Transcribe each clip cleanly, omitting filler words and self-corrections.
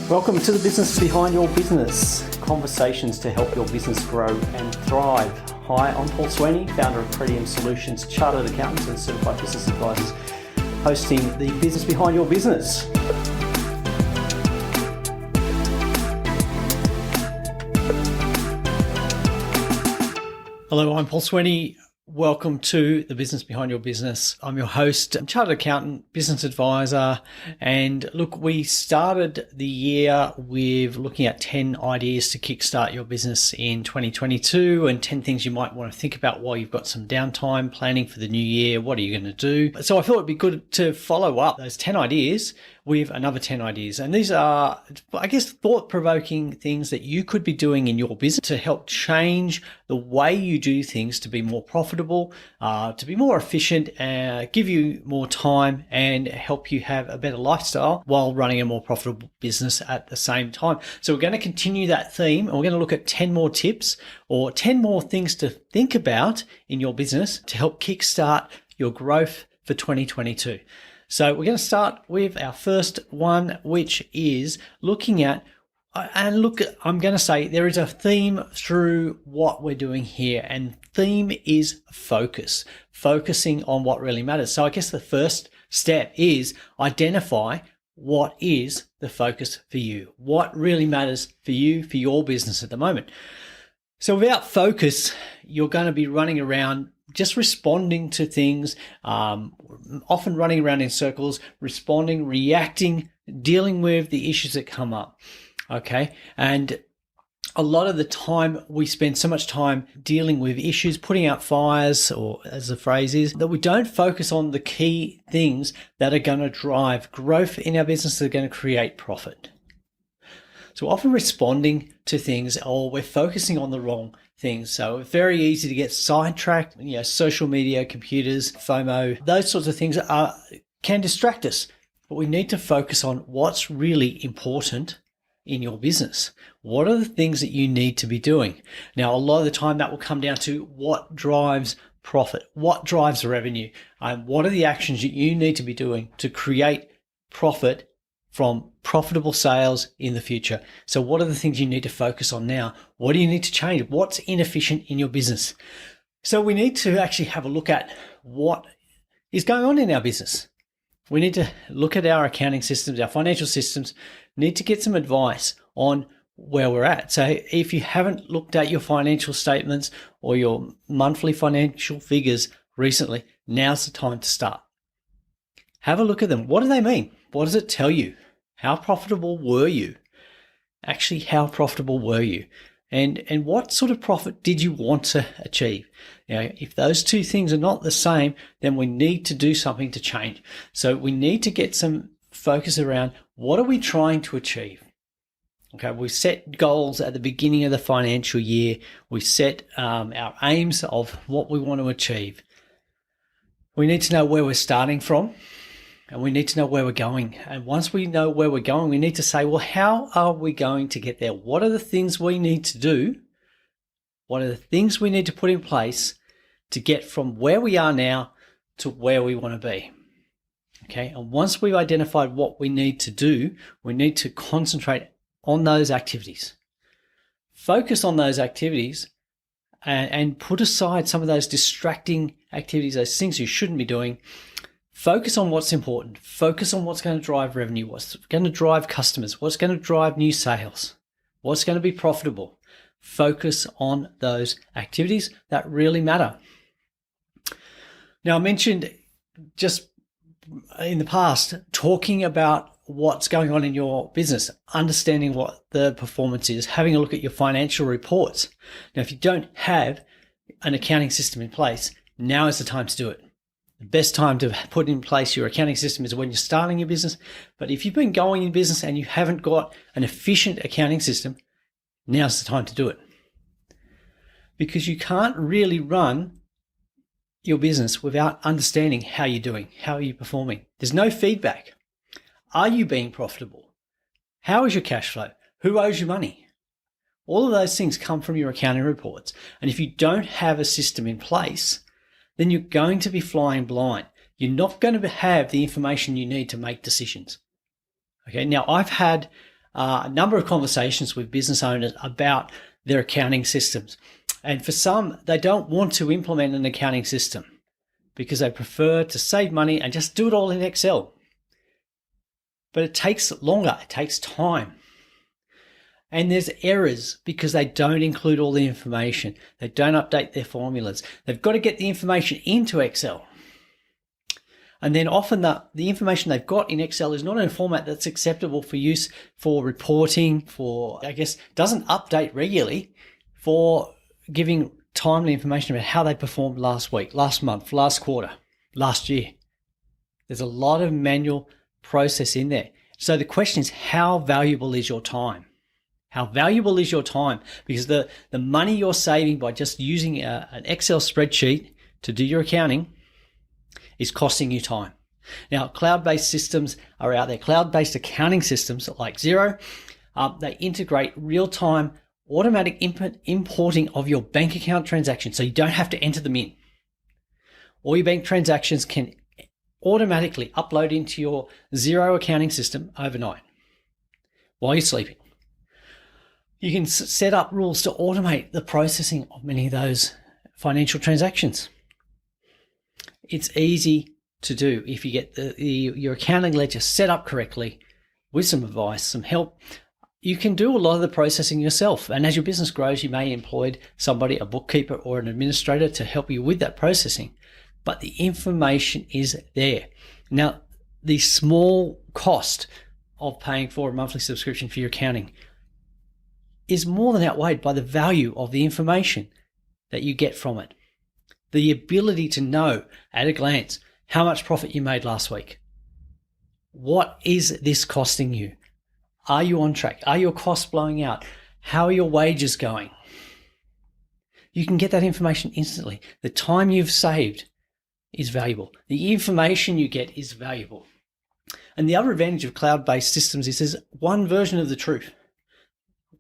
Welcome to the Business Behind Your Business, conversations to help your business grow and thrive. Hi, I'm Paul Sweeney, founder of Pretium Solutions, chartered accountants and certified business advisors, hosting the Business Behind Your Business. Hello, I'm Paul Sweeney. Welcome to the Business Behind Your Business. I'm your host, chartered accountant, business advisor. And look, we started the year with looking at 10 ideas to kickstart your business in 2022 and 10 things you might want to think about while you've got some downtime planning for the new year. What are you going to do? So I thought it'd be good to follow up those 10 ideas with another 10 ideas. And these are, I guess, thought-provoking things that you could be doing in your business to help change the way you do things to be more profitable, to be more efficient, give you more time and help you have a better lifestyle while running a more profitable business at the same time. So we're going to continue that theme and we're going to look at 10 more tips or 10 more things to think about in your business to help kickstart your growth for 2022. So we're going to start with our first one, which is looking at, and look, I'm going to say there is a theme through what we're doing here, and theme is focus, focusing on what really matters. So I guess the first step is identify what is the focus for you, what really matters for you, for your business at the moment. So without focus, you're going to be running around just responding to things, often running around in circles, responding, reacting, dealing with the issues that come up. Okay. And a lot of the time we spend so much time dealing with issues, putting out fires, or as the phrase is, that we don't focus on the key things that are going to drive growth in our business, that are going to create profit. So often responding to things, or we're focusing on the wrong things. So it's very easy to get sidetracked. Social media, computers, FOMO, those sorts of things can distract us. But we need to focus on what's really important in your business. What are the things that you need to be doing? Now, a lot of the time that will come down to what drives profit, what drives revenue, and what are the actions that you need to be doing to create profit from profitable sales in the future. So what are the things you need to focus on now? What do you need to change? What's inefficient in your business? So we need to actually have a look at what is going on in our business. We need to look at our accounting systems, our financial systems, need to get some advice on where we're at. So if you haven't looked at your financial statements or your monthly financial figures recently, now's the time to start. Have a look at them. What do they mean? What does it tell you? How profitable were you? Actually, how profitable were you? And what sort of profit did you want to achieve? If those two things are not the same, then we need to do something to change. So we need to get some focus around what are we trying to achieve? Okay, we set goals at the beginning of the financial year. We set our aims of what we want to achieve. We need to know where we're starting from. And we need to know where we're going. And once we know where we're going, we need to say, well, how are we going to get there? What are the things we need to do? What are the things we need to put in place to get from where we are now to where we want to be? Okay. And once we've identified what we need to do, we need to concentrate on those activities. Focus on those activities and put aside some of those distracting activities, those things you shouldn't be doing. Focus on what's important. Focus on what's going to drive revenue, what's going to drive customers, what's going to drive new sales, what's going to be profitable. Focus on those activities that really matter. Now, I mentioned just in the past, talking about what's going on in your business, understanding what the performance is, having a look at your financial reports. Now, if you don't have an accounting system in place, now is the time to do it. The best time to put in place your accounting system is when you're starting your business. But if you've been going in business and you haven't got an efficient accounting system, now's the time to do it. Because you can't really run your business without understanding how you're doing, how are you performing. There's no feedback. Are you being profitable? How is your cash flow? Who owes you money? All of those things come from your accounting reports. And if you don't have a system in place, then you're going to be flying blind. You're not going to have the information you need to make decisions. Okay. Now I've had a number of conversations with business owners about their accounting systems. And for some, they don't want to implement an accounting system because they prefer to save money and just do it all in Excel. But it takes longer, it takes time. And there's errors because they don't include all the information. They don't update their formulas. They've got to get the information into Excel. And then often the information they've got in Excel is not in a format that's acceptable for use for reporting, doesn't update regularly for giving timely information about how they performed last week, last month, last quarter, last year. There's a lot of manual process in there. So the question is, how valuable is your time? How valuable is your time? Because the money you're saving by just using an Excel spreadsheet to do your accounting is costing you time. Now, cloud-based systems are out there. Cloud-based accounting systems like Xero, they integrate real-time automatic importing of your bank account transactions, so you don't have to enter them in. All your bank transactions can automatically upload into your Xero accounting system overnight while you're sleeping. You can set up rules to automate the processing of many of those financial transactions. It's easy to do if you get your accounting ledger set up correctly with some advice, some help. You can do a lot of the processing yourself. And as your business grows, you may employ somebody, a bookkeeper or an administrator, to help you with that processing. But the information is there. Now, the small cost of paying for a monthly subscription for your accounting is more than outweighed by the value of the information that you get from it. The ability to know at a glance how much profit you made last week. What is this costing you? Are you on track? Are your costs blowing out? How are your wages going? You can get that information instantly. The time you've saved is valuable. The information you get is valuable. And the other advantage of cloud-based systems is there's one version of the truth.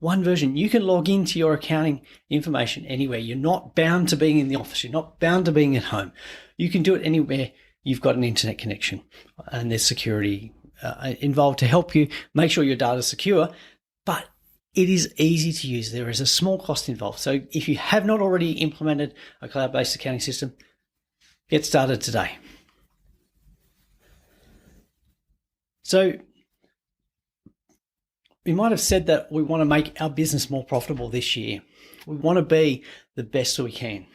One version. You can log into your accounting information anywhere. You're not bound to being in the office. You're not bound to being at home. You can do it anywhere you've got an internet connection, and there's security involved to help you make sure your data is secure, but it is easy to use. There is a small cost involved. So if you have not already implemented a cloud-based accounting system, get started today. So we might have said that we want to make our business more profitable this year. We want to be the best we can.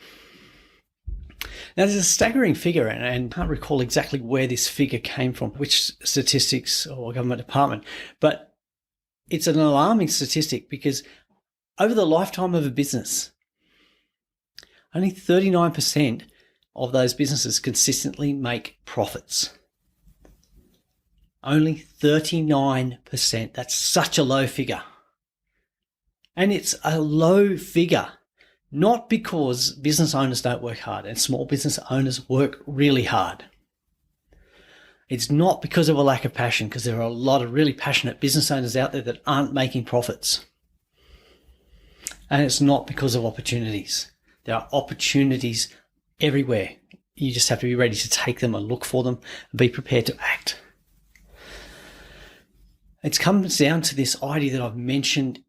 Now, there's a staggering figure, and I can't recall exactly where this figure came from, which statistics or government department, but it's an alarming statistic because over the lifetime of a business, only 39% of those businesses consistently make profits. Only 39%. That's such a low figure. And it's a low figure not because business owners don't work hard, and small business owners work really hard. It's not because of a lack of passion, because there are a lot of really passionate business owners out there that aren't making profits. And it's not because of opportunities. There are opportunities everywhere. You just have to be ready to take them and look for them and be prepared to act. It comes down to this idea that I've mentioned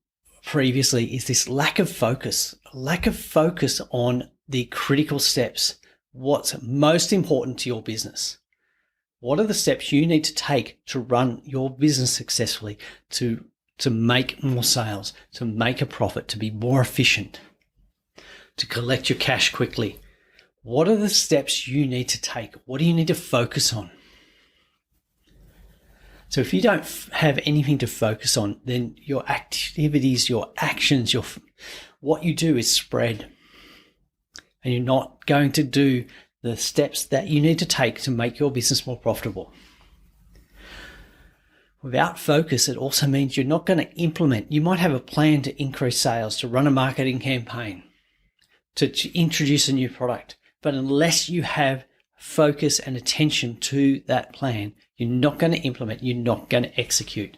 previously, is this lack of focus on the critical steps. What's most important to your business? What are the steps you need to take to run your business successfully, to make more sales, to make a profit, to be more efficient, to collect your cash quickly? What are the steps you need to take? What do you need to focus on? So if you don't have anything to focus on, then your activities, your actions, what you do is spread. And you're not going to do the steps that you need to take to make your business more profitable. Without focus, it also means you're not going to implement. You might have a plan to increase sales, to run a marketing campaign, to introduce a new product. But unless you have focus and attention to that plan, you're not going to implement, you're not going to execute.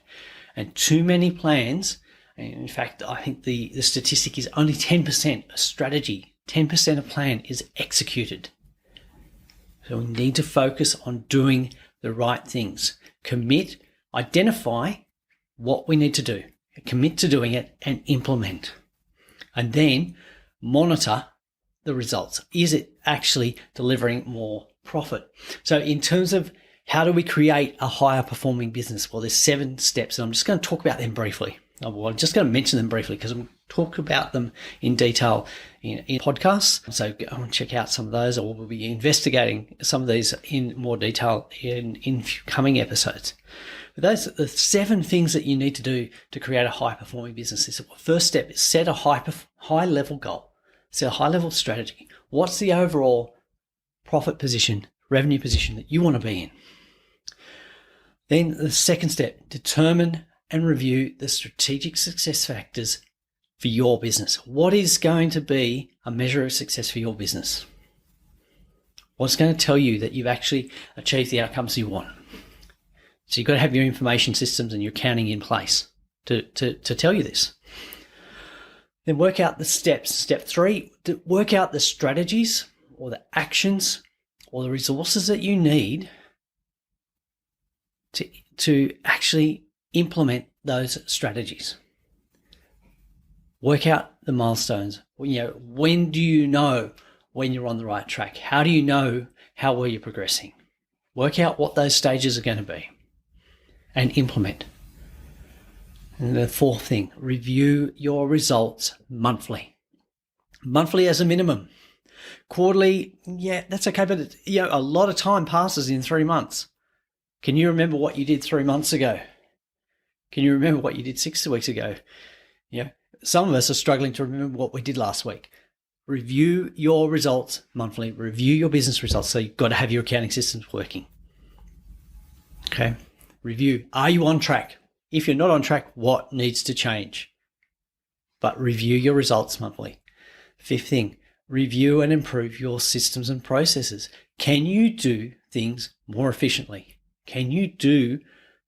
And too many plans, and in fact, I think the statistic is only 10% a strategy, 10% a plan is executed. So we need to focus on doing the right things. Commit, identify what we need to do, commit to doing it, and implement. And then monitor the results. Is it actually delivering more profit? So in terms of how do we create a higher performing business? Well, there's 7 steps, and I'm just going to talk about them briefly. Well, I'm just going to mention them briefly because I'm talk about them in detail in podcasts. So go and check out some of those, or we'll be investigating some of these in more detail in coming episodes. But those are the 7 things that you need to do to create a high performing business. The first step is set a high level goal. Set a high level strategy. What's the overall profit position, revenue position that you want to be in? Then the second step, determine and review the strategic success factors for your business. What is going to be a measure of success for your business? What's going to tell you that you've actually achieved the outcomes you want? So you've got to have your information systems and your accounting in place to tell you this. Then work out the steps. Step 3, work out the strategies or the actions or the resources that you need to actually implement those strategies. Work out the milestones. When do you know when you're on the right track? How do you know how well you're progressing? Work out what those stages are going to be and implement. And the 4th thing, review your results monthly. Monthly as a minimum. Quarterly, yeah, that's okay, but a lot of time passes in 3 months. Can you remember what you did 3 months ago? Can you remember what you did 6 weeks ago? Some of us are struggling to remember what we did last week. Review your results monthly. Review your business results. So you've got to have your accounting systems working. Okay. Review. Are you on track? If you're not on track, what needs to change? But review your results monthly. 5th thing, review and improve your systems and processes. Can you do things more efficiently? Can you do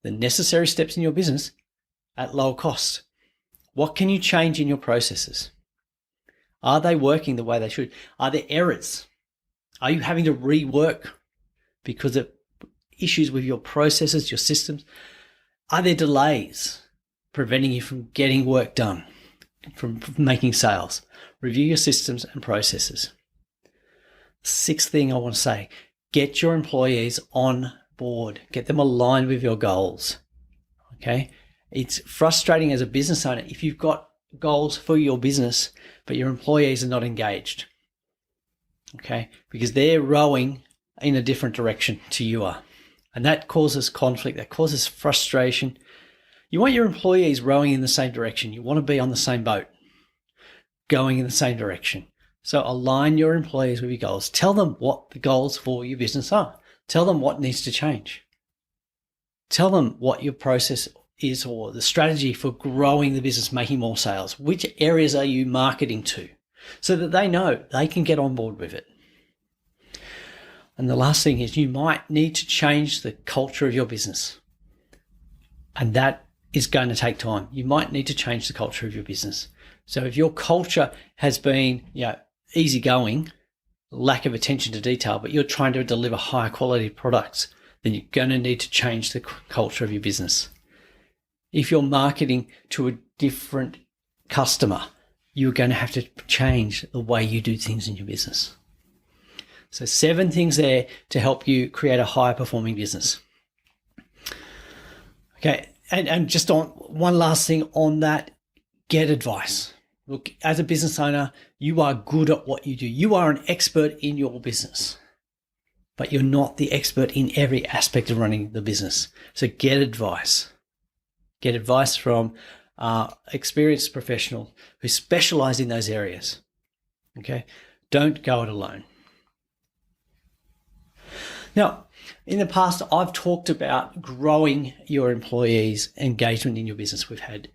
the necessary steps in your business at low cost? What can you change in your processes? Are they working the way they should? Are there errors? Are you having to rework because of issues with your processes, your systems? Are there delays preventing you from getting work done, from making sales? Review your systems and processes. 6th thing I want to say, get your employees on board. Get them aligned with your goals. Okay? It's frustrating as a business owner if you've got goals for your business, but your employees are not engaged. Okay? Because they're rowing in a different direction to you are. And that causes conflict, that causes frustration. You want your employees rowing in the same direction. You want to be on the same boat, going in the same direction. So align your employees with your goals. Tell them what the goals for your business are. Tell them what needs to change. Tell them what your process is or the strategy for growing the business, making more sales. Which areas are you marketing to so that they know they can get on board with it? And the last thing is you might need to change the culture of your business. And that is going to take time. You might need to change the culture of your business. So if your culture has been, easygoing, lack of attention to detail, but you're trying to deliver higher quality products, then you're going to need to change the culture of your business. If you're marketing to a different customer, you're going to have to change the way you do things in your business. So 7 things there to help you create a higher performing business. Okay, and just on one last thing on that, get advice. Look, as a business owner, you are good at what you do. You are an expert in your business, but you're not the expert in every aspect of running the business. So get advice. Get advice from experienced professionals who specialize in those areas. Okay, don't go it alone. Now, in the past, I've talked about growing your employees' engagement in your business. We've had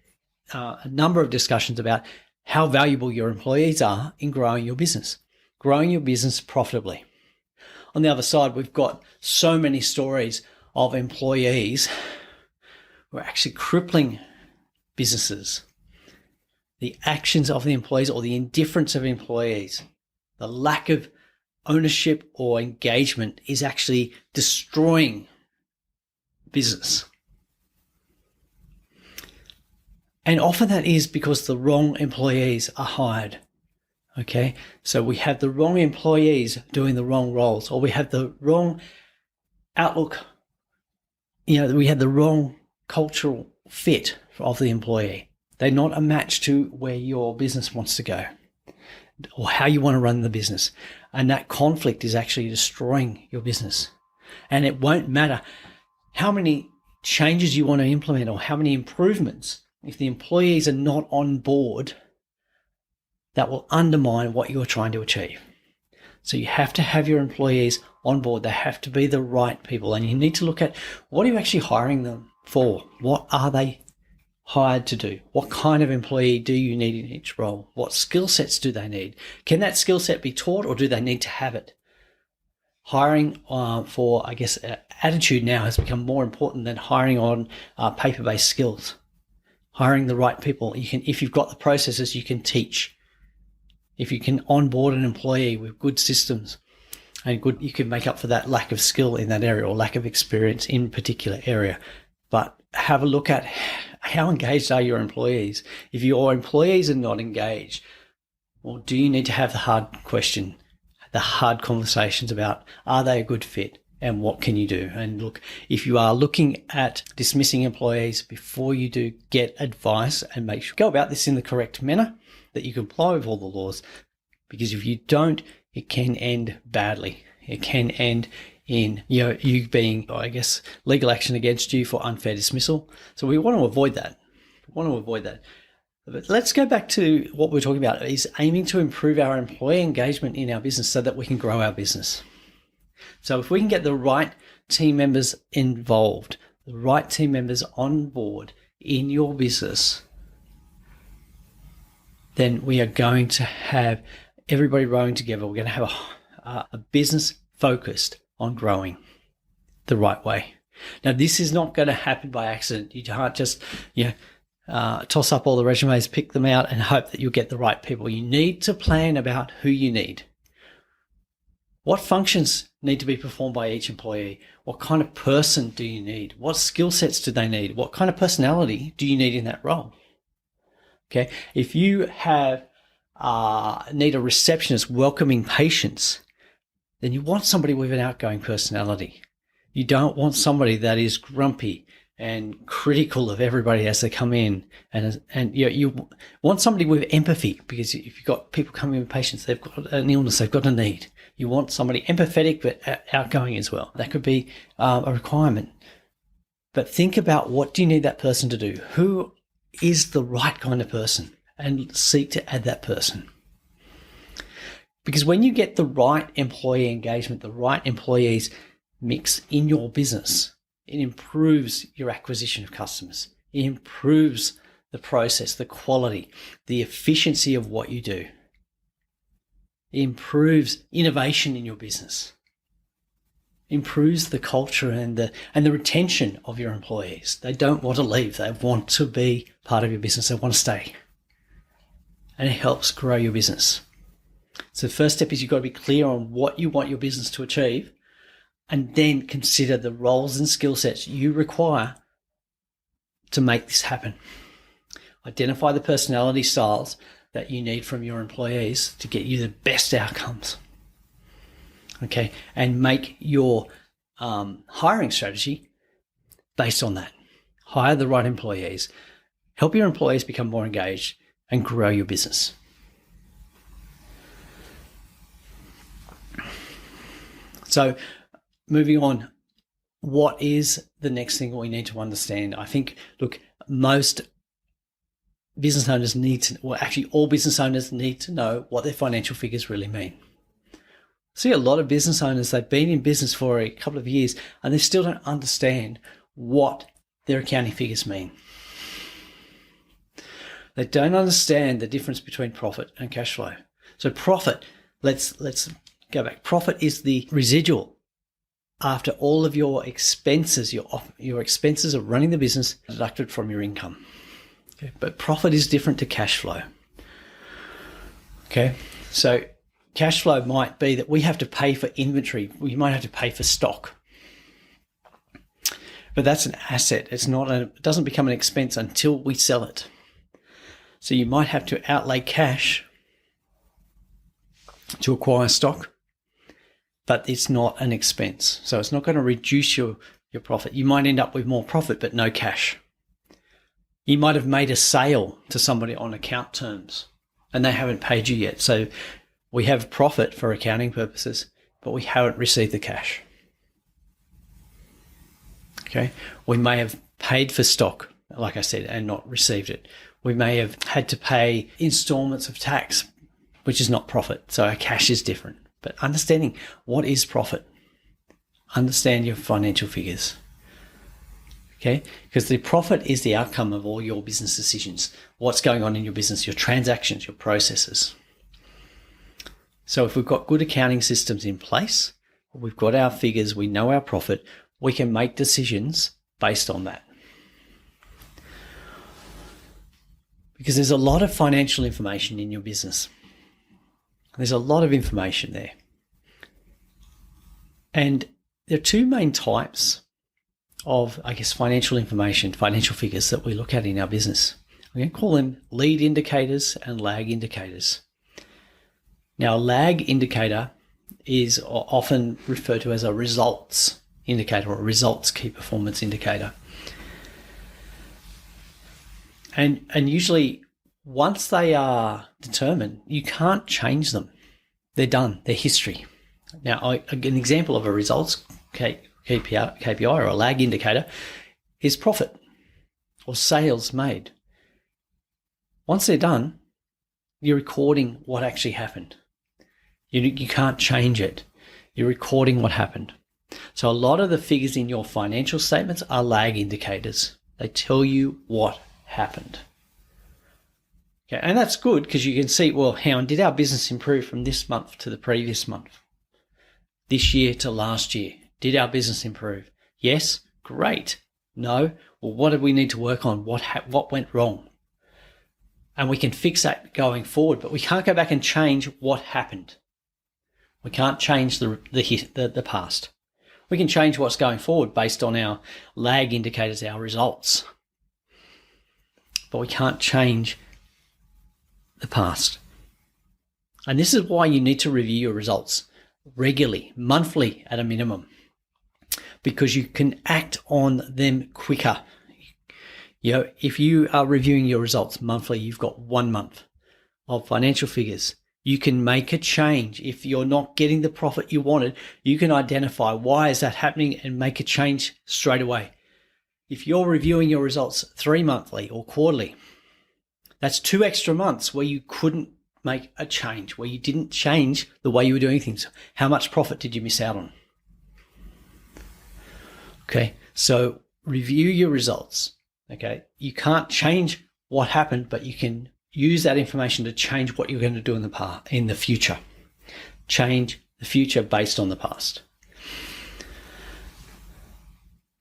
a number of discussions about how valuable your employees are in growing your business profitably. On the other side, we've got so many stories of employees who are actually crippling businesses. The actions of the employees or the indifference of employees, the lack of ownership or engagement is actually destroying business. And often that is because the wrong employees are hired. Okay, so we have the wrong employees doing the wrong roles, or we have the wrong outlook. We have the wrong cultural fit of the employee. They're not a match to where your business wants to go or how you want to run the business. And that conflict is actually destroying your business. And it won't matter how many changes you want to implement or how many improvements. If the employees are not on board, that will undermine what you're trying to achieve. So you have to have your employees on board. They have to be the right people. And you need to look at, what are you actually hiring them for? What are they hired to do? What kind of employee do you need in each role? What skill sets do they need? Can that skill set be taught, or do they need to have it? Hiring for, attitude now has become more important than hiring on paper-based skills. Hiring the right people. If you've got the processes, you can teach. If you can onboard an employee with good systems and you can make up for that lack of skill in that area or lack of experience in a particular area. But have a look at how engaged are your employees. If your employees are not engaged, well, do you need to have the hard question, the hard conversations about, are they a good fit and what can you do? And look, if you are looking at dismissing employees, before you do, get advice and make sure go about this in the correct manner, that you comply with all the laws, because if you don't, it can end badly. It can end in you being, legal action against you for unfair dismissal. So we want to avoid that. But let's go back to what we're talking about, is aiming to improve our employee engagement in our business so that we can grow our business. So if we can get the right team members involved, the right team members on board in your business, then we are going to have everybody rowing together. We're going to have a business focused on growing the right way. Now, this is not going to happen by accident. You can't just toss up all the resumes, pick them out, and hope that you'll get the right people. You need to plan about who you need. What functions need to be performed by each employee? What kind of person do you need? What skill sets do they need? What kind of personality do you need in that role? Okay, if you have need a receptionist welcoming patients, then you want somebody with an outgoing personality. You don't want somebody that is grumpy and critical of everybody as they come in. And you want somebody with empathy, because if you've got people coming in with patients, they've got an illness, they've got a need. You want somebody empathetic but outgoing as well. That could be a requirement. But think about, what do you need that person to do? Who is the right kind of person, and seek to add that person. Because when you get the right employee engagement, the right employees mix in your business, it improves your acquisition of customers. It improves the process, the quality, the efficiency of what you do. It improves innovation in your business. Improves the culture and the retention of your employees. They don't want to leave. They want to be part of your business. They want to stay. And it helps grow your business. So the first step is you've got to be clear on what you want your business to achieve, and then consider the roles and skill sets you require to make this happen. Identify the personality styles that you need from your employees to get you the best outcomes. Okay, and make your hiring strategy based on that. Hire the right employees. Help your employees become more engaged and grow your business. So moving on, what is the next thing we need to understand? I think, look, most business owners need to, well, actually all business owners need to know what their financial figures really mean. See a lot of business owners, they've been in business for a couple of years and they still don't understand what their accounting figures mean. They don't understand the difference between profit and cash flow. So profit, let's go back. Profit is the residual after all of your expenses, your expenses of running the business deducted from your income. Okay? But profit is different to cash flow. Okay, so cash flow might be that we have to pay for inventory. We might have to pay for stock. But that's an asset. It doesn't become an expense until we sell it. So you might have to outlay cash to acquire stock, but it's not an expense. So it's not going to reduce your profit. You might end up with more profit, but no cash. You might have made a sale to somebody on account terms and they haven't paid you yet. So we have profit for accounting purposes, but we haven't received the cash. Okay. We may have paid for stock, like I said, and not received it. We may have had to pay installments of tax, which is not profit. So our cash is different. But understanding what is profit, understand your financial figures. Okay, because the profit is the outcome of all your business decisions, what's going on in your business, your transactions, your processes. So if we've got good accounting systems in place, we've got our figures, we know our profit, we can make decisions based on that. Because there's a lot of financial information in your business. There's a lot of information there. And there are two main types of, financial information, financial figures that we look at in our business. We're going to call them lead indicators and lag indicators. Now, a lag indicator is often referred to as a results indicator or a results key performance indicator. And usually once they are determined, you can't change them. They're done. They're history. Now, an example of a results KPI or a lag indicator is profit or sales made. Once they're done, you're recording what actually happened. You can't change it. You're recording what happened. So a lot of the figures in your financial statements are lag indicators. They tell you what happened. Okay, and that's good because you can see, well, did our business improve from this month to the previous month? This year to last year? Did our business improve? Yes, great. No, well, what do we need to work on? What went wrong? And we can fix that going forward, but we can't go back and change what happened. We can't change the past. We can change what's going forward based on our lag indicators, our results. But we can't change the past. And this is why you need to review your results regularly, monthly at a minimum, because you can act on them quicker. If you are reviewing your results monthly, you've got 1 month of financial figures. You can make a change. If you're not getting the profit you wanted, you can identify why is that happening and make a change straight away. If you're reviewing your results 3 monthly or quarterly, that's 2 extra months where you couldn't make a change, where you didn't change the way you were doing things. How much profit did you miss out on? Okay, so review your results. Okay, you can't change what happened, but you can use that information to change what you're going to do in the future. Change the future based on the past.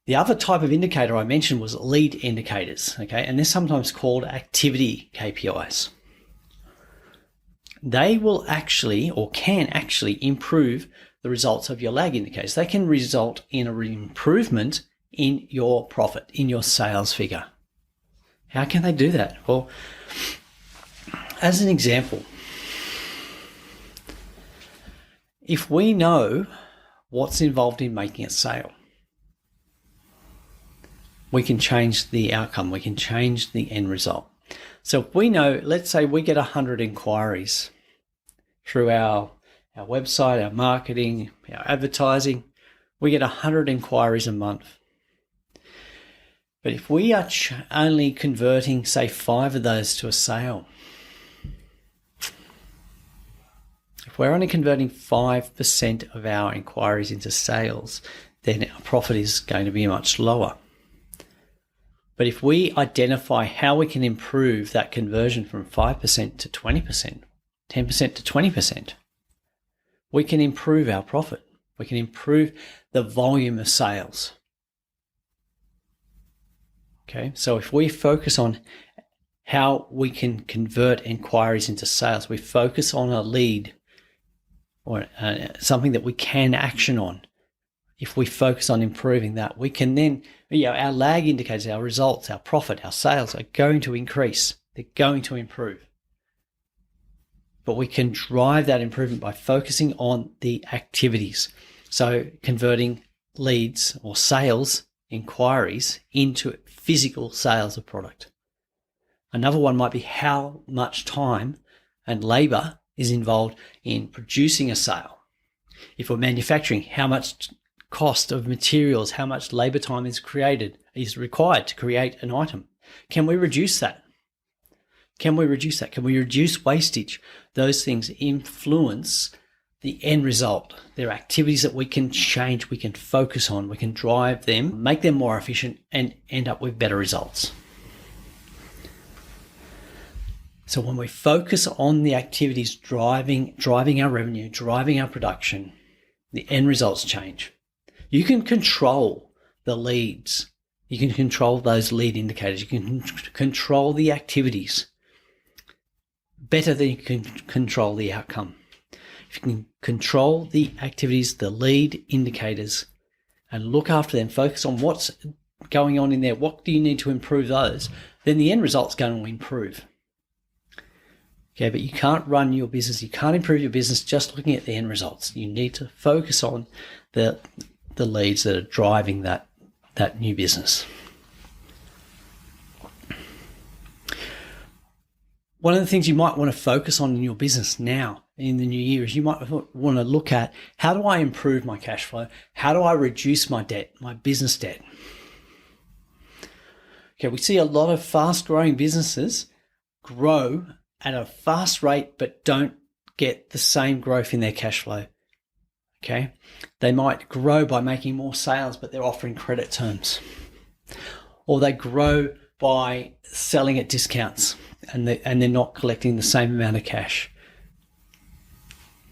The other type of indicator I mentioned was lead indicators, okay, and they're sometimes called activity KPIs. They will actually or can actually improve the results of your lag indicators. They can result in an improvement in your profit, in your sales figure. How can they do that? Well, as an example, if we know what's involved in making a sale, we can change the outcome. We can change the end result. So if we know, let's say we get 100 inquiries through our website, our marketing, our advertising, we get 100 inquiries a month. But if we are only converting, say, 5 of those to a sale, if we're only converting 5% of our inquiries into sales, then our profit is going to be much lower. But if we identify how we can improve that conversion from 5% to 20%, 10% to 20%, we can improve our profit. We can improve the volume of sales. Okay, so if we focus on how we can convert inquiries into sales, we focus on a lead or something that we can action on. If we focus on improving that, we can then, our lag indicators, our results, our profit, our sales are going to increase. They're going to improve. But we can drive that improvement by focusing on the activities. So converting leads or sales inquiries into physical sales of product. Another one might be how much time and labor is involved in producing a sale. If we're manufacturing, how much cost of materials, how much labor time is required to create an item? Can we reduce that? Can we reduce wastage? Those things influence the end result. They're activities that we can change, we can focus on, we can drive them, make them more efficient, and end up with better results. So when we focus on the activities driving our revenue, driving our production, the end results change. You can control the leads. You can control those lead indicators. You can control the activities better than you can control the outcome. If you can control the activities, the lead indicators, and look after them, focus on what's going on in there, what do you need to improve those, then the end result's going to improve. Okay, but you can't run your business, you can't improve your business just looking at the end results. You need to focus on the leads that are driving that new business. One of the things you might want to focus on in your business now in the new year is you might want to look at, how do I improve my cash flow? How do I reduce my debt, my business debt? Okay, we see a lot of fast-growing businesses grow at a fast rate but don't get the same growth in their cash flow. Okay, they might grow by making more sales, but they're offering credit terms, or they grow by selling at discounts and they're not collecting the same amount of cash.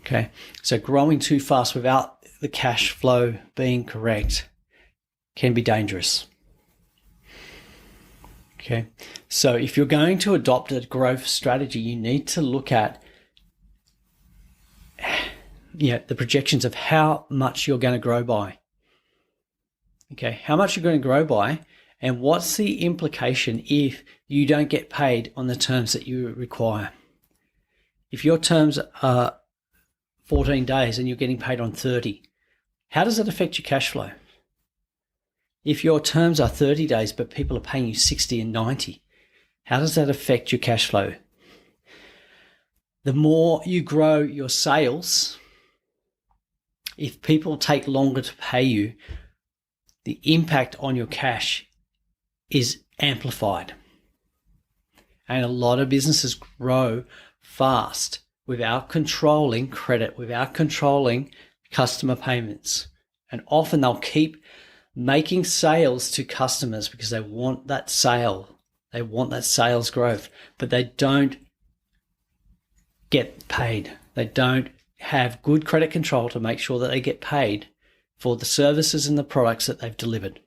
Okay, so growing too fast without the cash flow being correct can be dangerous. Okay, so if you're going to adopt a growth strategy, you need to look at the projections of how much you're going to grow by. Okay, how much you're going to grow by, and what's the implication if you don't get paid on the terms that you require. If your terms are 14 days and you're getting paid on 30, how does that affect your cash flow? If your terms are 30 days but people are paying you 60 and 90, how does that affect your cash flow? The more you grow your sales, if people take longer to pay you, the impact on your cash is amplified. And a lot of businesses grow fast without controlling credit, without controlling customer payments. And often they'll keep making sales to customers because they want that sale. They want that sales growth, but they don't get paid. They don't have good credit control to make sure that they get paid for the services and the products that they've delivered.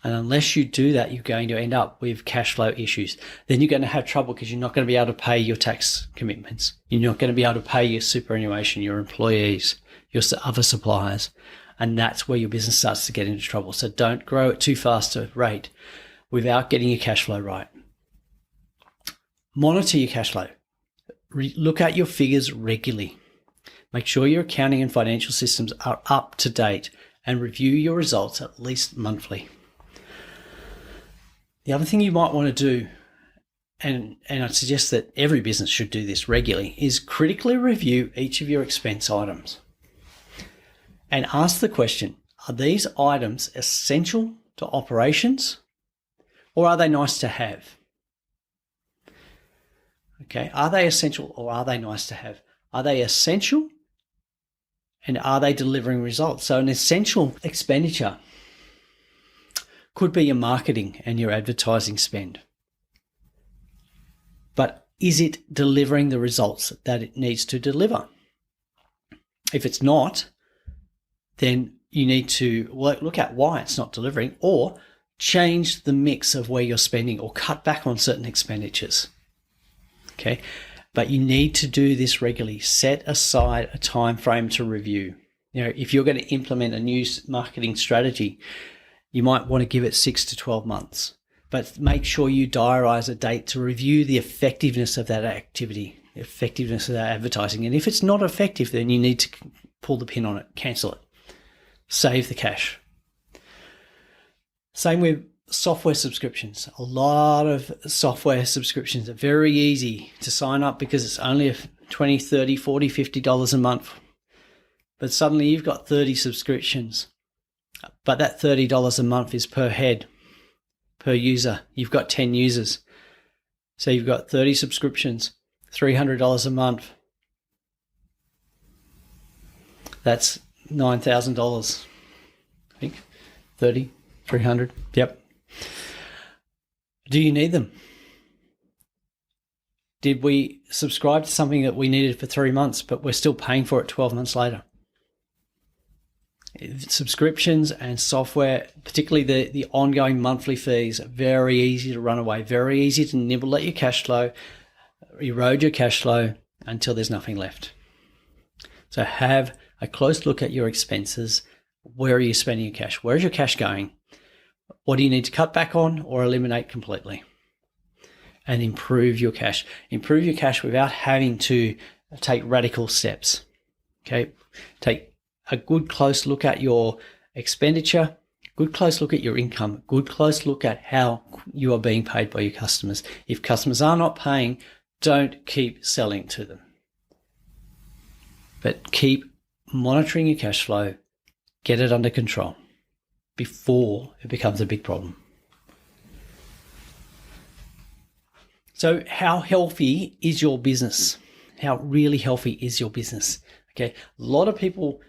And unless you do that, you're going to end up with cash flow issues. Then you're going to have trouble because you're not going to be able to pay your tax commitments. You're not going to be able to pay your superannuation, your employees, your other suppliers. And that's where your business starts to get into trouble. So don't grow at too fast a rate without getting your cash flow right. Monitor your cash flow. Look at your figures regularly. Make sure your accounting and financial systems are up to date and review your results at least monthly. The other thing you might want to do, and I suggest that every business should do this regularly, is critically review each of your expense items and ask the question, are these items essential to operations or are they nice to have? Okay, are they essential or are they nice to have? Are they essential and are they delivering results? So an essential expenditure could be your marketing and your advertising spend. But is it delivering the results that it needs to deliver? If it's not, then you need to look at why it's not delivering, or change the mix of where you're spending or cut back on certain expenditures. Okay, but you need to do this regularly. Set aside a time frame to review. If you're going to implement a new marketing strategy, you might want to give it 6 to 12 months. But make sure you diarise a date to review the effectiveness of that activity, the effectiveness of that advertising. And if it's not effective, then you need to pull the pin on it, cancel it, save the cash. Same with software subscriptions. A lot of software subscriptions are very easy to sign up because it's only $20, $30, $40, $50 a month. But suddenly you've got 30 subscriptions. But that $30 a month is per head, per user. You've got 10 users. So you've got 30 subscriptions, $300 a month. That's $9,000, I think. 30, 300. Yep. Do you need them? Did we subscribe to something that we needed for 3 months, but we're still paying for it 12 months later? Subscriptions and software, particularly the ongoing monthly fees, are very easy to run away, very easy to nibble at your cash flow, erode your cash flow until there's nothing left. So have a close look at your expenses. Where are you spending your cash? Where is your cash going? What do you need to cut back on or eliminate completely? And improve your cash. Improve your cash without having to take radical steps. Okay? Take a good close look at your expenditure, good close look at your income, good close look at how you are being paid by your customers. If customers are not paying, don't keep selling to them. But keep monitoring your cash flow, get it under control before it becomes a big problem. So how healthy is your business? How really healthy is your business? Okay, a lot of people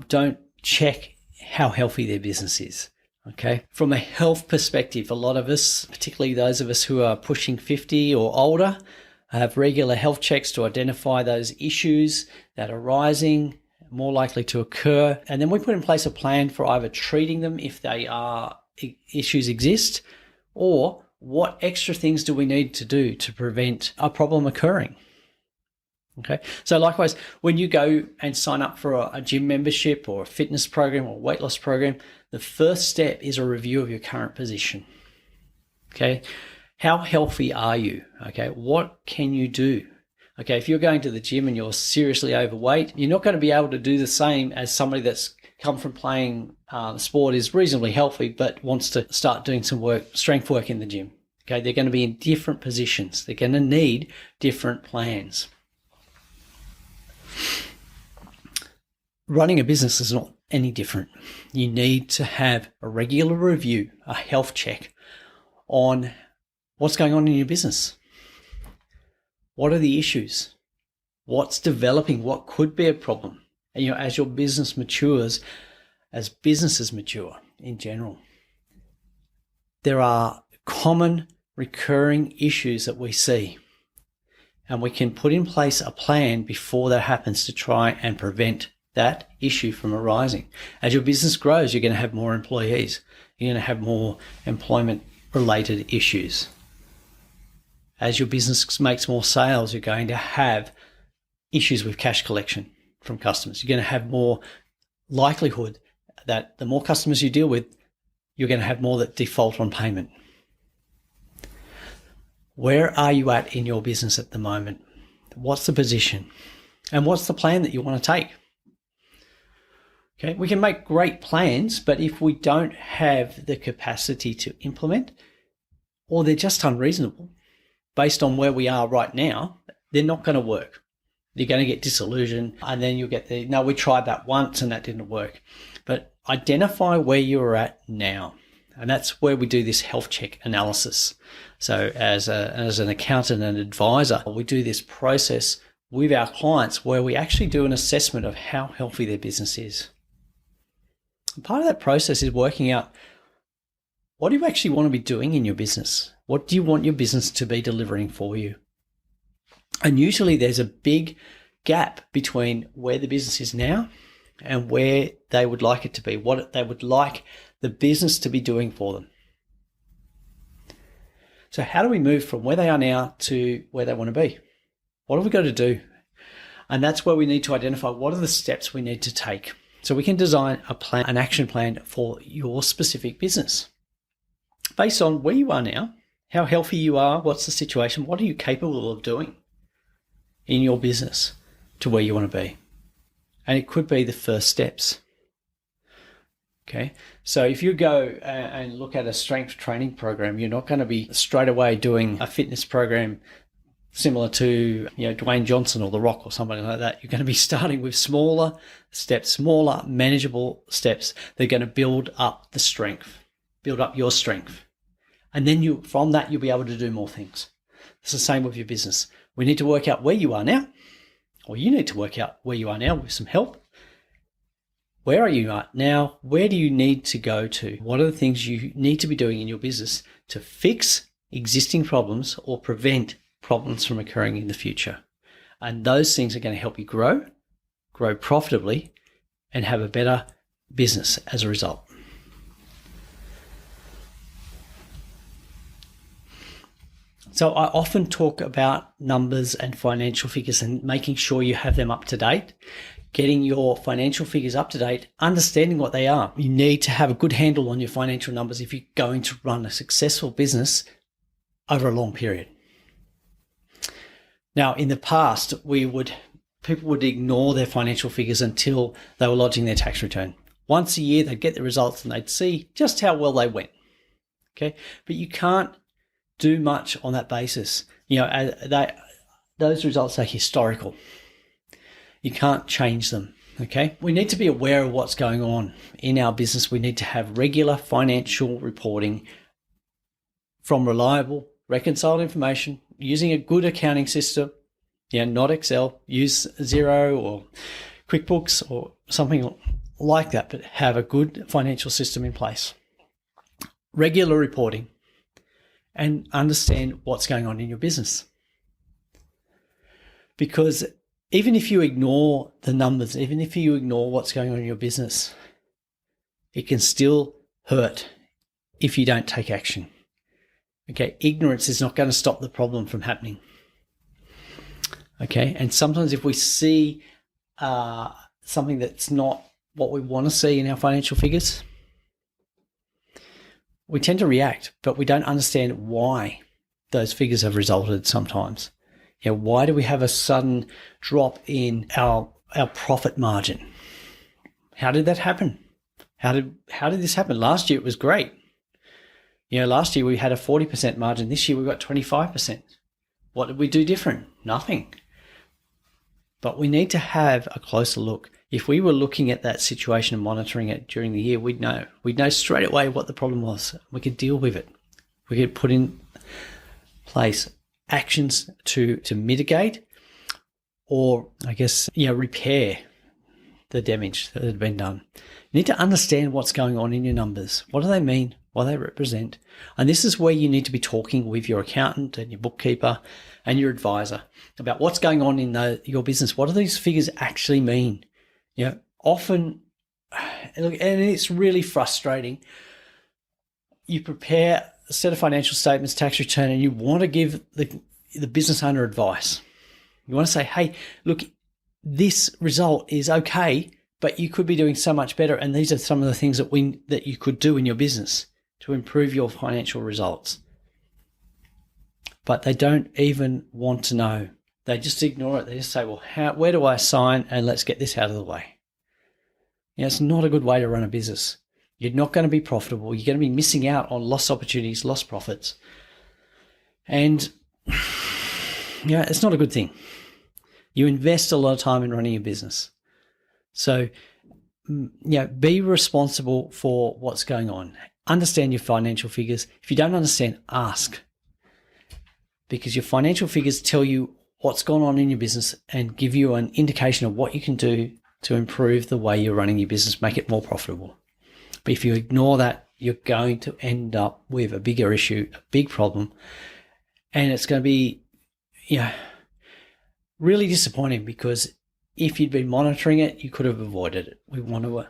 don't check how healthy their business is. Okay, from a health perspective, a lot of us, particularly those of us who are pushing 50 or older, have regular health checks to identify those issues that are rising, more likely to occur. And then we put in place a plan for either treating them if they are issues exist, or what extra things do we need to do to prevent a problem occurring. Okay, so likewise, when you go and sign up for a gym membership or a fitness program or weight loss program, the first step is a review of your current position. Okay, how healthy are you? Okay, what can you do? Okay, if you're going to the gym and you're seriously overweight, you're not going to be able to do the same as somebody that's come from playing sport, is reasonably healthy, but wants to start doing some work, strength work in the gym. Okay, they're going to be in different positions. They're going to need different plans. Running a business is not any different. You need to have a regular review, a health check on what's going on in your business. What are the issues? What's developing? What could be a problem? And as your business matures, as businesses mature in general, there are common recurring issues that we see. And we can put in place a plan before that happens to try and prevent that issue from arising. As your business grows, you're going to have more employees. You're going to have more employment-related issues. As your business makes more sales, you're going to have issues with cash collection from customers. You're going to have more likelihood that the more customers you deal with, you're going to have more that default on payment. Where are you at in your business at the moment? What's the position? And what's the plan that you want to take? Okay, we can make great plans, but if we don't have the capacity to implement, or they're just unreasonable based on where we are right now, they're not going to work. You're going to get disillusioned, and then you'll get no, we tried that once and that didn't work. But identify where you're at now. And that's where we do this health check analysis. So as an accountant and advisor, we do this process with our clients where we actually do an assessment of how healthy their business is. And part of that process is working out, what do you actually want to be doing in your business? What do you want your business to be delivering for you? And usually there's a big gap between where the business is now and where they would like it to be, what they would like the business to be doing for them. So how do we move from where they are now to where they want to be? What have we got to do? And that's where we need to identify what are the steps we need to take. So we can design a plan, an action plan for your specific business. based on where you are now, how healthy you are, what's the situation, what are you capable of doing in your business to where you want to be. And it could be the first steps. Okay, so if you go and look at a strength training program, you're not going to be straight away doing a fitness program similar to, Dwayne Johnson or The Rock or somebody like that. You're going to be starting with smaller steps, smaller, manageable steps. They're going to build up the strength, build up your strength. And then from that, you'll be able to do more things. It's the same with your business. We need to work out where you are now, or you need to work out where you are now with some help. Where are you at now? Where do you need to go to? What are the things you need to be doing in your business to fix existing problems or prevent problems from occurring in the future? And those things are going to help you grow profitably, and have a better business as a result. So I often talk about numbers and financial figures and making sure you have them up to date, getting your financial figures up to date, understanding what they are. You need to have a good handle on your financial numbers if you're going to run a successful business over a long period. Now, in the past, people would ignore their financial figures until they were lodging their tax return. Once a year, they'd get the results and they'd see just how well they went. Okay, but you can't do much on that basis. Those results are historical. You can't change them. Okay, we need to be aware of what's going on in our business. We need to have regular financial reporting from reliable, reconciled information using a good accounting system. Not Excel. Use Xero or QuickBooks or something like that, but have a good financial system in place. Regular reporting, and understand what's going on in your business. Because even if you ignore the numbers, even if you ignore what's going on in your business, it can still hurt if you don't take action. Okay, ignorance is not going to stop the problem from happening. Okay, and sometimes if we see something that's not what we want to see in our financial figures, we tend to react, but we don't understand why those figures have resulted sometimes. Why do we have a sudden drop in our profit margin? How did that happen? How did this happen? Last year it was great. Last year we had a 40% margin. This year we've got 25%. What did we do different? Nothing. But we need to have a closer look. If we were looking at that situation and monitoring it during the year, we'd know. We'd know straight away what the problem was. We could deal with it. We could put in place actions to mitigate, or repair the damage that had been done. You need to understand what's going on in your numbers. What do they mean? What do they represent? And this is where you need to be talking with your accountant and your bookkeeper and your advisor about what's going on in your business. What do these figures actually mean? Often, and it's really frustrating. You prepare a set of financial statements, tax return, and you want to give the business owner advice. You want to say, hey, look, this result is okay, but you could be doing so much better. And these are some of the things that you could do in your business to improve your financial results. But they don't even want to know. They just ignore it. They just say, well, where do I sign? And let's get this out of the way. It's not a good way to run a business. You're not going to be profitable. You're going to be missing out on lost opportunities, lost profits. And it's not a good thing. You invest a lot of time in running a business. So, be responsible for what's going on. Understand your financial figures. If you don't understand, ask. Because your financial figures tell you what's going on in your business and give you an indication of what you can do to improve the way you're running your business, make it more profitable. But if you ignore that, you're going to end up with a bigger issue, a big problem, and it's going to be, really disappointing, because if you'd been monitoring it, you could have avoided it. We want to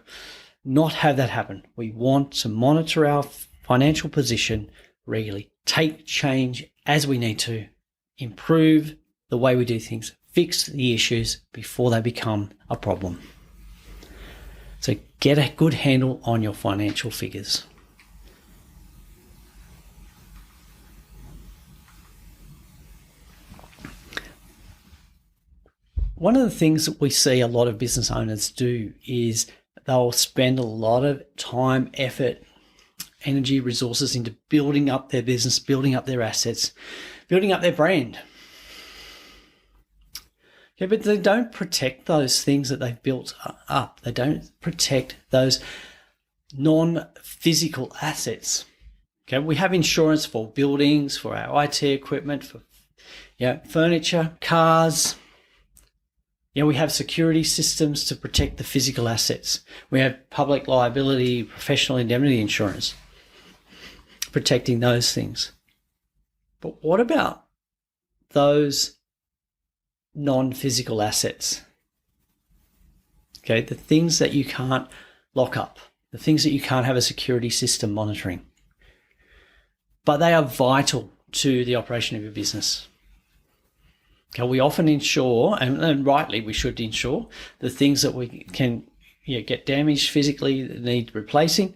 not have that happen. We want to monitor our financial position regularly, take change as we need to, improve the way we do things, fix the issues before they become a problem. So get a good handle on your financial figures. One of the things that we see a lot of business owners do is they'll spend a lot of time, effort, energy, resources into building up their business, building up their assets, building up their brand. Okay, but they don't protect those things that they've built up. They don't protect those non-physical assets. Okay, we have insurance for buildings, for our IT equipment, for furniture, cars. We have security systems to protect the physical assets. We have public liability, professional indemnity insurance, protecting those things. But what about those non-physical assets? Okay, the things that you can't lock up, the things that you can't have a security system monitoring, but they are vital to the operation of your business. Okay, we often insure, and rightly we should insure, the things that we can get damaged physically, that need replacing.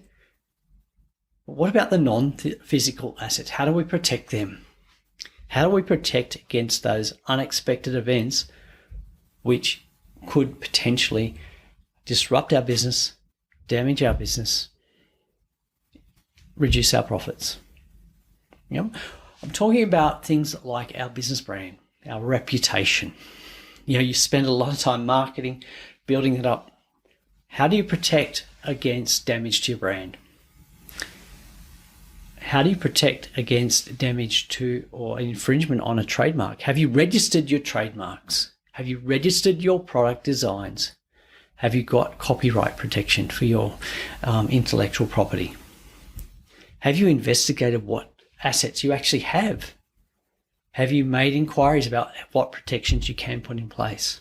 But what about the non-physical assets? How do we protect them? How do we protect against those unexpected events which could potentially disrupt our business, damage our business, reduce our profits? I'm talking about things like our business brand, our reputation. You spend a lot of time marketing, building it up. How do you protect against damage to your brand? How do you protect against damage to or infringement on a trademark? Have you registered your trademarks? Have you registered your product designs? Have you got copyright protection for your intellectual property? Have you investigated what assets you actually have? Have you made inquiries about what protections you can put in place?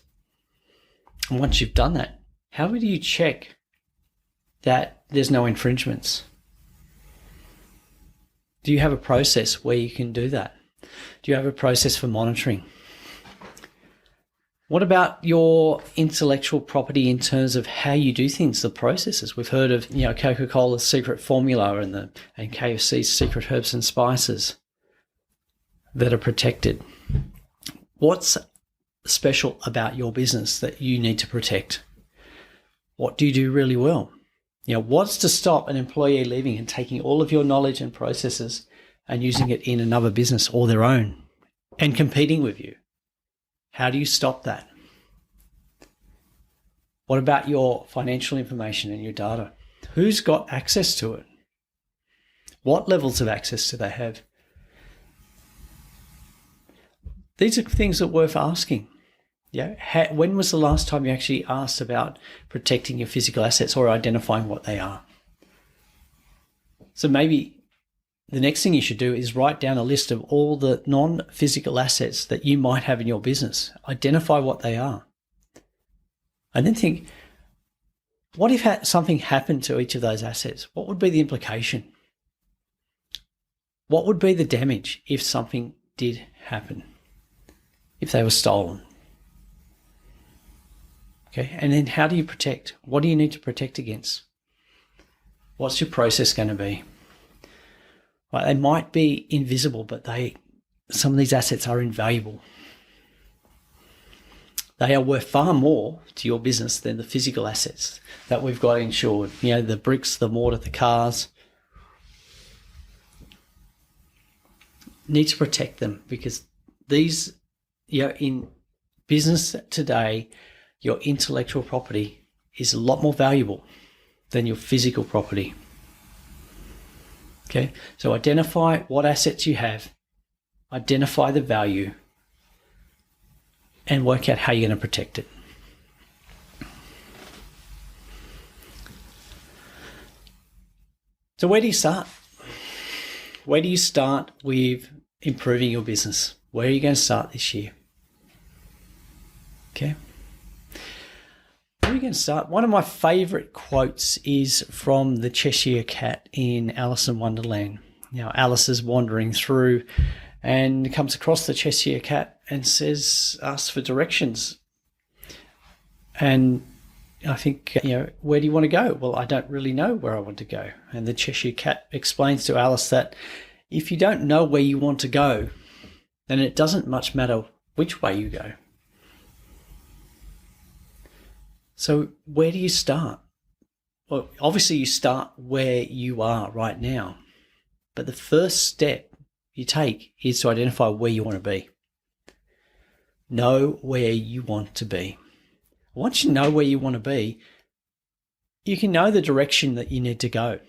And once you've done that, how do you check that there's no infringements? Do you have a process where you can do that? Do you have a process for monitoring? What about your intellectual property in terms of how you do things, the processes? We've heard of Coca-Cola's secret formula and KFC's secret herbs and spices that are protected. What's special about your business that you need to protect? What do you do really well? What's to stop an employee leaving and taking all of your knowledge and processes and using it in another business or their own and competing with you? How do you stop that? What about your financial information and your data? Who's got access to it? What levels of access do they have? These are things that are worth asking. When was the last time you actually asked about protecting your physical assets or identifying what they are? So maybe the next thing you should do is write down a list of all the non-physical assets that you might have in your business. Identify what they are. And then think, what if something happened to each of those assets? What would be the implication? What would be the damage if something did happen? If they were stolen? Okay, and then how do you protect? What do you need to protect against? What's your process going to be? Right, they might be invisible, but some of these assets are invaluable. They are worth far more to your business than the physical assets that we've got insured. The bricks, the mortar, the cars. Need to protect them because these, in business today, your intellectual property is a lot more valuable than your physical property. Okay, so identify what assets you have, identify the value, and work out how you're going to protect it. So where do you start? Where do you start with improving your business? Where are you going to start this year? Okay. Where are you going to start? One of my favourite quotes is from the Cheshire Cat in Alice in Wonderland. Alice is wandering through and comes across the Cheshire Cat and asks for directions. And I think, where do you want to go? Well, I don't really know where I want to go. And the Cheshire Cat explains to Alice that if you don't know where you want to go, then it doesn't much matter which way you go. So where do you start? Well, obviously you start where you are right now. But the first step you take is to identify where you want to be. Know where you want to be. Once you know where you want to be, you can know the direction that you need to go.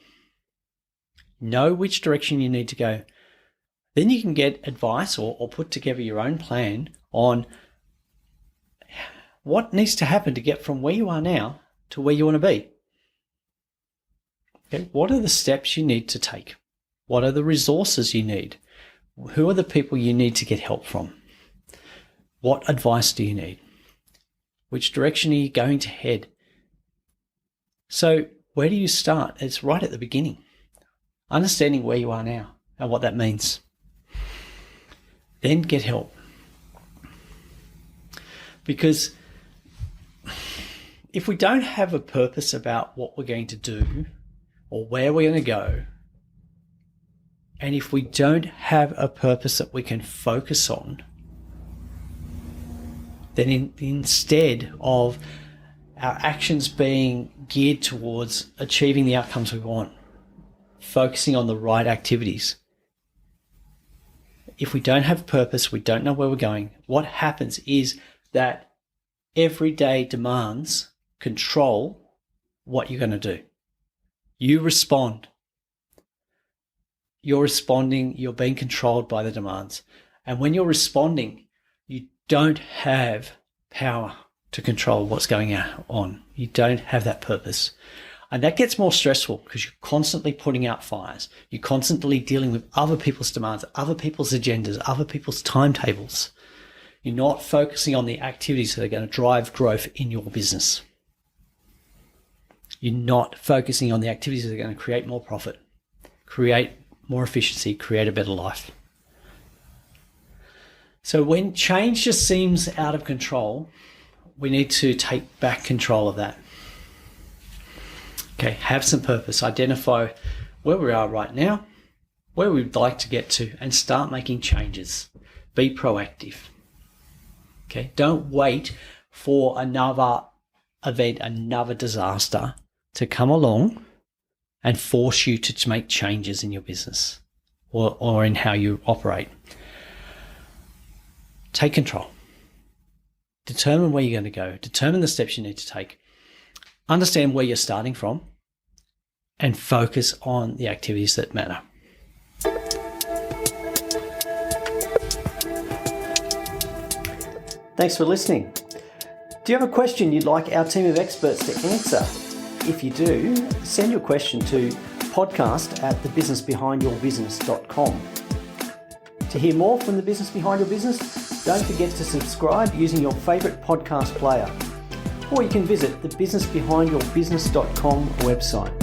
Know which direction you need to go. Then you can get advice or put together your own plan on what needs to happen to get from where you are now to where you want to be. Okay, what are the steps you need to take? What are the resources you need? Who are the people you need to get help from? What advice do you need? Which direction are you going to head? So where do you start? It's right at the beginning. Understanding where you are now and what that means. Then get help. Because if we don't have a purpose about what we're going to do or where we're going to go, and if we don't have a purpose that we can focus on, then instead of our actions being geared towards achieving the outcomes we want, focusing on the right activities, if we don't have purpose, we don't know where we're going, what happens is that everyday demands control what you're going to do. You respond. You're responding, you're being controlled by the demands. And when you're responding, you don't have power to control what's going on. You don't have that purpose. And that gets more stressful because you're constantly putting out fires. You're constantly dealing with other people's demands, other people's agendas, other people's timetables. You're not focusing on the activities that are going to drive growth in your business. You're not focusing on the activities that are going to create more profit, create more efficiency, create a better life. So when change just seems out of control, we need to take back control of that. Okay, have some purpose, identify where we are right now, where we'd like to get to, and start making changes. Be proactive. Okay, don't wait for another event, another disaster to come along and force you to make changes in your business or in how you operate. Take control. Determine where you're going to go. Determine the steps you need to take. Understand where you're starting from and focus on the activities that matter. Thanks for listening. Do you have a question you'd like our team of experts to answer? If you do, send your question to podcast@thebusinessbehindyourbusiness.com. To hear more from The Business Behind Your Business, don't forget to subscribe using your favourite podcast player. Or you can visit the businessbehindyourbusiness.com website.